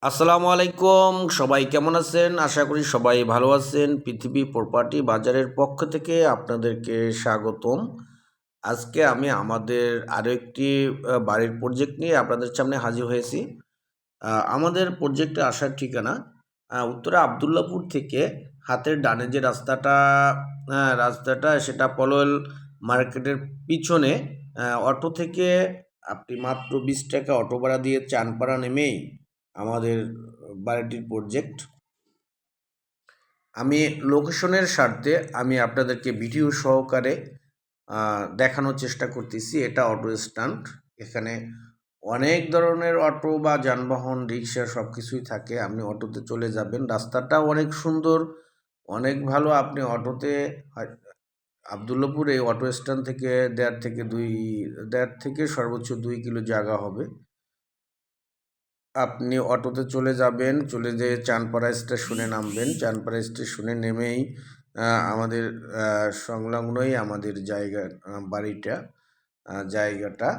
আসসালামু আলাইকুম। সবাই কেমন আছেন? আশা করি সবাই ভালো আছেন। পৃথিবী প্রপার্টি বাজারের পক্ষ থেকে আপনাদেরকে স্বাগতম। আজকে আমি আমাদের আরও একটি বাড়ির প্রজেক্ট নিয়ে আপনাদের সামনে হাজির হয়েছি। আমাদের প্রজেক্টে আসার ঠিকানা উত্তরা আবদুল্লাপুর থেকে হাতের ডানে যে রাস্তাটা সেটা পলল মার্কেটের পিছনে। অটো থেকে আপনি মাত্র 20 টাকা অটো ভাড়া দিয়ে চানপাড়া নেমেই আমাদের বাড়িটির প্রজেক্ট। আমি লোকেশনের স্বার্থে আমি আপনাদেরকে ভিডিও সহকারে দেখানোর চেষ্টা করতেছি। এটা অটো স্ট্যান্ড। এখানে অনেক ধরনের অটো বা যানবাহন, রিক্সা সব কিছুই থাকে। আপনি অটোতে চলে যাবেন। রাস্তাটাও অনেক সুন্দর, অনেক ভালো। আপনি অটোতে আবদুল্লাপুর এই অটো স্ট্যান্ড থেকে দেড় থেকে সর্বোচ্চ 2 কিলো জায়গা হবে। আপনি অটোতে চলে যাবেন, চলে যেয়ে চানপাড়া স্টেশনে নামবেন। চানপাড়া স্টেশনে নেমেই আমাদের সংলগ্নই আমাদের জায়গাটা।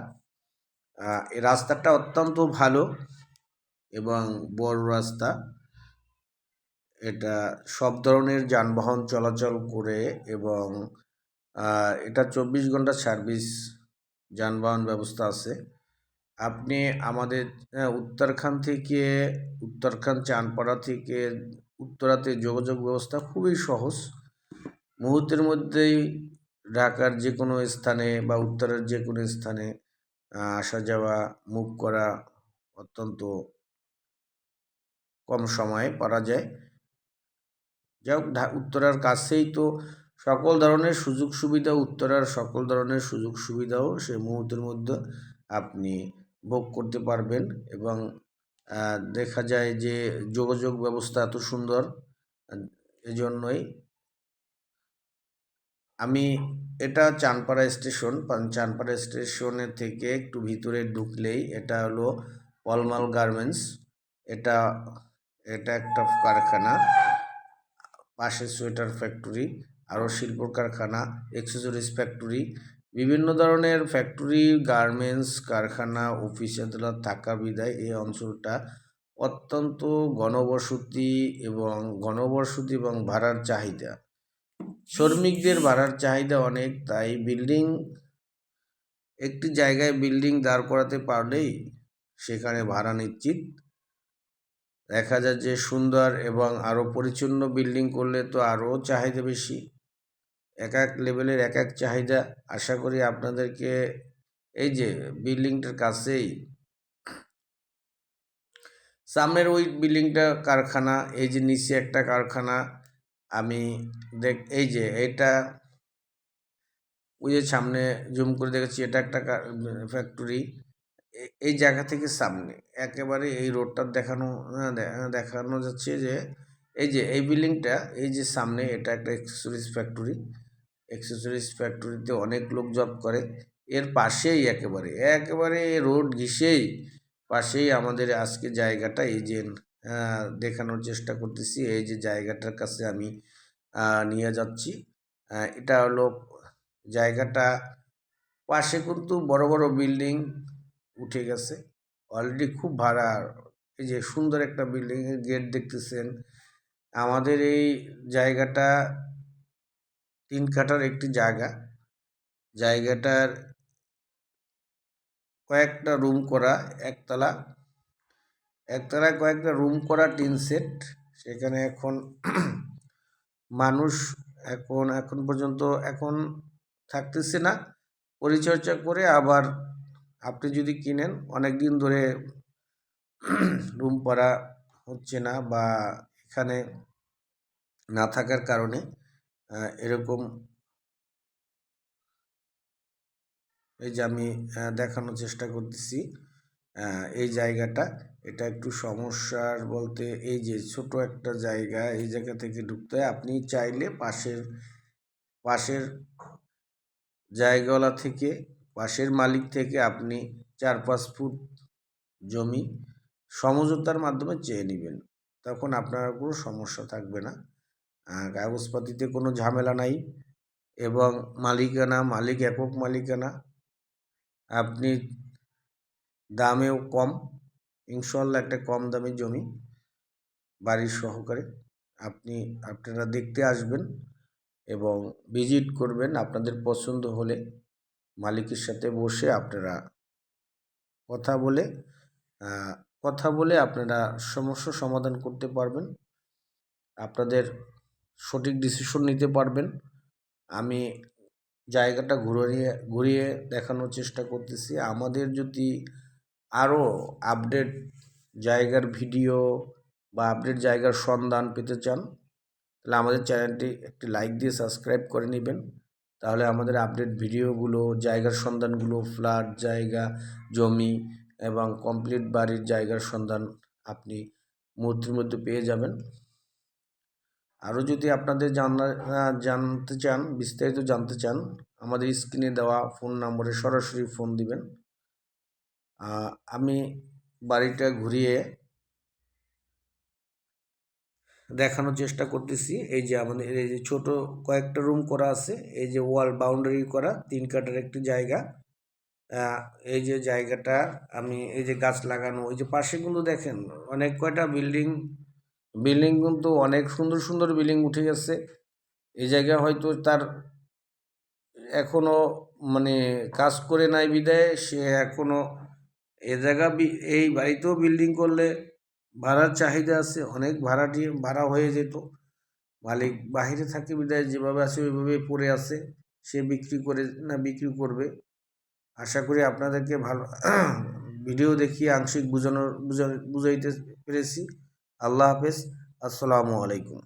এই রাস্তাটা অত্যন্ত ভালো এবং বড় রাস্তা। এটা সব ধরনের যানবাহন চলাচল করে এবং এটা 24 ঘন্টা সার্ভিস যানবাহন ব্যবস্থা আছে। আপনি আমাদের উত্তরখান চানপাড়া থেকে উত্তরাতে যোগাযোগ ব্যবস্থা খুবই সহজ। মুহূর্তের মধ্যেই ঢাকার যে কোনো স্থানে বা উত্তরের যে কোনো স্থানে আসা যাওয়া, মুভ করা অত্যন্ত কম সময়ে পারা যায়। যাই হোক, উত্তরার কাছেই তো উত্তরার সকল ধরনের সুযোগ সুবিধাও সে মুহূর্তের মধ্যে আপনি ভোগ করতে পারবেন এবং দেখা যায় যে যোগাযোগ ব্যবস্থা এত সুন্দর। এজন্যই এটা চানপাড়া স্টেশনের থেকে একটু ভিতরে ঢুকলেই এটা হলো পলমাল গার্মেন্টস। এটা এটা একটা কারখানা। পাশে সোয়েটার ফ্যাক্টরি, আরও শিল্প কারখানা, এক্সেসরিজ ফ্যাক্টরি, বিভিন্ন ধরনের ফ্যাক্টরি, গার্মেন্টস কারখানা, অফিস আদালত থাকা বিধায় এই অঞ্চলটা অত্যন্ত ঘনবসতি এবং ভাড়ার চাহিদা, শ্রমিকদের ভাড়ার চাহিদা অনেক। তাই একটি জায়গায় বিল্ডিং দাঁড় করাতে পারলেই সেখানে ভাড়া নিশ্চিত। দেখা যায় যে সুন্দর এবং আরও পরিচ্ছন্ন বিল্ডিং করলে তো আরও চাহিদা বেশি। এক এক লেভেলের এক এক চাহিদা। আশা করি আপনাদেরকে এই যে বিল্ডিংটার কাছেই সামনের ওই বিল্ডিংটা কারখানা, এই যে নিচে একটা কারখানা। এই যে এটা ওই যে সামনে জুম করে দেখেছি, এটা একটা ফ্যাক্টরি। এই জায়গা থেকে সামনে একেবারে এই রোডটা দেখানো যাচ্ছে যে এই বিল্ডিংটা, এই যে সামনে, এটা একটা এক্সেসরিজ ফ্যাক্টরিতে অনেক লোক জব করে। এর পাশেই একেবারে রোড ঘিসেই পাশেই আমাদের আজকে জায়গাটা, এই যে দেখানোর চেষ্টা করতেছি। এই যে জায়গাটার কাছে আমি নিয়ে যাচ্ছি। এটা হলো জায়গাটা। পাশে কিন্তু বড় বড় বিল্ডিং উঠে গেছে অলরেডি, খুব ভাড়া। এই যে সুন্দর একটা বিল্ডিংয়ের গেট দেখতেছেন। আমাদের এই জায়গাটা 3 কাঠার একটি জায়গাটার কয়েকটা রুম করা, একতলায় কয়েকটা রুম করা, টিন সেট। সেখানে এখন মানুষ এখন পর্যন্ত থাকতেছে না। পরিচর্যা করে আবার আপনি যদি কিনেন, অনেক দিন ধরে রুম করা হচ্ছে না বা এখানে না থাকার কারণে এরকম। এই যে আমি দেখানোর চেষ্টা করতেছি এই জায়গাটা। এটা একটু সমস্যার বলতে, এই যে ছোট একটা জায়গা, এই জায়গা থেকে ঢুকতে হয়। আপনি চাইলে পাশের জায়গাওয়ালা থেকে, পাশের মালিক থেকে আপনি 4-5 ফুট জমি সমঝোতার মাধ্যমে চেয়ে নেবেন। তখন আপনার কোনো সমস্যা থাকবে না। কাগজপাতিতে কোনো ঝামেলা নাই এবং মালিক একক মালিকানা। আপনি দামেও কম ইনশাআল্লাহ একটা কম দামি জমি বাড়ির সহকারে আপনারা দেখতে আসবেন এবং ভিজিট করবেন। আপনাদের পছন্দ হলে মালিকের সাথে বসে আপনারা কথা বলে আপনারা সমস্যার সমাধান করতে পারবেন, আপনাদের সঠিক ডিসিশন নিতে পারবেন। আমি জায়গাটা ঘুরিয়ে দেখানোর চেষ্টা করতেছি। আমাদের যদি আরও আপডেট জায়গার ভিডিও বা আপডেট জায়গার সন্ধান পেতে চান, তাহলে আমাদের চ্যানেলটি একটি লাইক দিয়ে সাবস্ক্রাইব করে নেবেন। তাহলে আমাদের আপডেট ভিডিওগুলো, জায়গার সন্ধানগুলো, ফ্ল্যাট জায়গা, জমি এবং কমপ্লিট বাড়ির জায়গার সন্ধান আপনি মুহূর্তের মধ্যে পেয়ে যাবেন। আরও যদি আপনাদের জানতে চান, বিস্তারিত জানতে চান, আমাদের স্ক্রিনে দেওয়া ফোন নম্বরে সরাসরি ফোন দিবেন। আমি বাড়িটা ঘুরিয়ে দেখানোর চেষ্টা করতেছি। এই যে আমাদের এই যে ছোট কয়েকটা রুম করা আছে, এই যে ওয়াল বাউন্ডারি করা 3 কাঠার একটি জায়গা। এই যে জায়গাটা আমি এই যে গাছ লাগানো, ওই যে পাশে কিন্তু দেখেন অনেক কয়টা বিল্ডিং কিন্তু অনেক সুন্দর সুন্দর বিল্ডিং উঠে গেছে। এই জায়গা হয়তো তার এখনো মানে কাজ করে নাই বিদায় সে এখনো এ জায়গা এই বাড়িতেও বিল্ডিং করলে ভাড়ার চাহিদা আছে, অনেক ভাড়া হয়ে যেত। মালিক বাহিরে থাকে বিদায় যেভাবে আছে ওইভাবে পড়ে আছে, সে বিক্রি করবে। আশা করি আপনাদেরকে ভালো ভিডিও দেখিয়ে আংশিক বুঝাইতে পেরেছি। আল্লাহ হাফেজ, আসসালামু আলাইকুম।